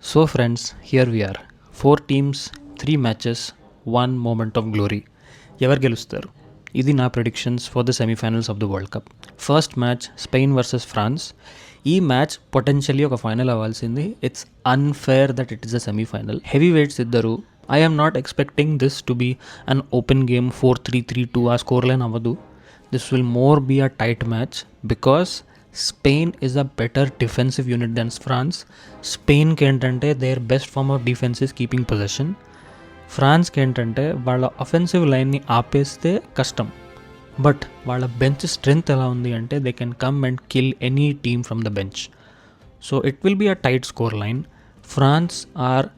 So, friends, here we are. 4 teams, 3 matches, 1 moment of glory. ఎవరు గెలుస్తారు? ఇది నా predictions for the semifinals of the world cup. First match Spain versus France. ఈ match potentially ఒక final అవ్వాల్సింది. It's unfair that it is a semifinal. Heavy weights ఇద్దరు. I am not expecting this to be an open game 4-3, 3-2 ఆ score line అవ్వదు. This will more be a tight match because Spain is a better defensive unit then France. స్పెయిన్కి ఏంటంటే their best form of defence is keeping position. ఫ్రాన్స్కి ఏంటంటే వాళ్ళ offensive లైన్ని ఆపేస్తే కష్టం, బట్ వాళ్ళ బెంచ్ స్ట్రెంగ్త్ ఎలా ఉంది అంటే they can come and kill any team from the bench. So it will be a tight score line. France are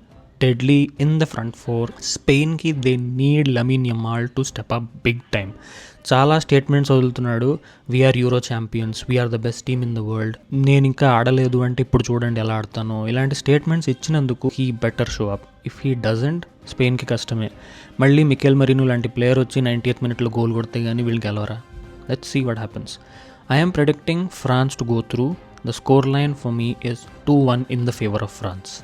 deadly in the front four. స్పెయిన్కి they need Lamine Yamal to step up big time. చాలా statements వదులుతున్నాడు. We're euro champions, we're the best team in the world, నేను ఇంకా ఆడలేదు అంటే ఇప్పుడు చూడండి ఎలా ఆడతాను, ఇలాంటి స్టేట్మెంట్స్ ఇచ్చినందుకు he better show up. If he doesn't, స్పెయిన్కి కష్టమే. మళ్ళీ మికెల్ మెరీనో లాంటి ప్లేయర్ వచ్చి 90th మినిట్లో గోల్ కొడితే కానీ వీళ్ళు గెలవరా? Let's see what happens. I'm predicting France to go through. The score line for me is 2-1 in the favour of France.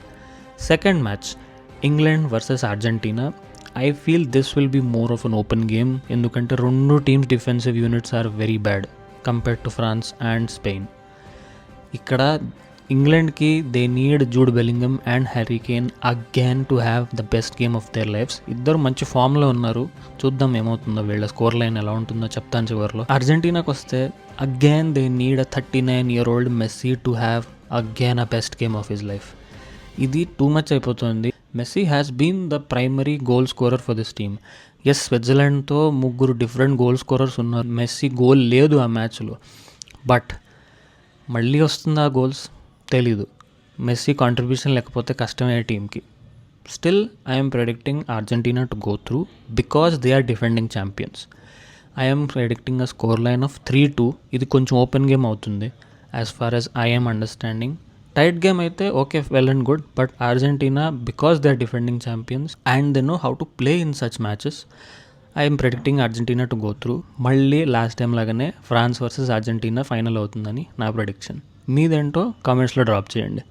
Second match England versus Argentina. I feel this will be more of an open game, ఎందుకంటే రెండు teams defensive units are very bad compared to France and Spain. ఇక్కడ ఇంగ్లాండ్కి they need Jude Bellingham and Harry Kane again to have the best game of their lifes. ఇద్దరు మంచి ఫామ్లో ఉన్నారు. చూద్దాం ఏమవుతుందో, వీళ్ళ స్కోర్ లైన్ ఎలా ఉంటుందో చెప్తాను చివరిలో. అర్జెంటీనాకి వస్తే again they need a 39-year-old Messi to have again a best game of his life. ఇది టూ మచ్ అయిపోతుంది. Messi has been the primary goal scorer for this team. Yes, స్విట్జర్లాండ్తో 3 డిఫరెంట్ గోల్ స్కోరర్స్ ఉన్నారు. Messi goal లేదు ఆ మ్యాచ్లో, but మళ్ళీ వస్తుందా goals తెలీదు. మెస్సీ కాంట్రిబ్యూషన్ లేకపోతే కష్టమే టీమ్కి. Still I'm predicting Argentina to go through because they are defending champions. I'm predicting a score line of 3-2. ఇది కొంచెం ఓపెన్ గేమ్ అవుతుంది as far as I'm understanding. Tight game అయితే okay, well and good, but Argentina because they are defending champions and they know how to play in such matches. I'm predicting Argentina to go through. మళ్ళీ last time లాగానే France versus Argentina final అవుతుందని నా prediction. మీదేంటో కామెంట్స్లో drop చేయండి.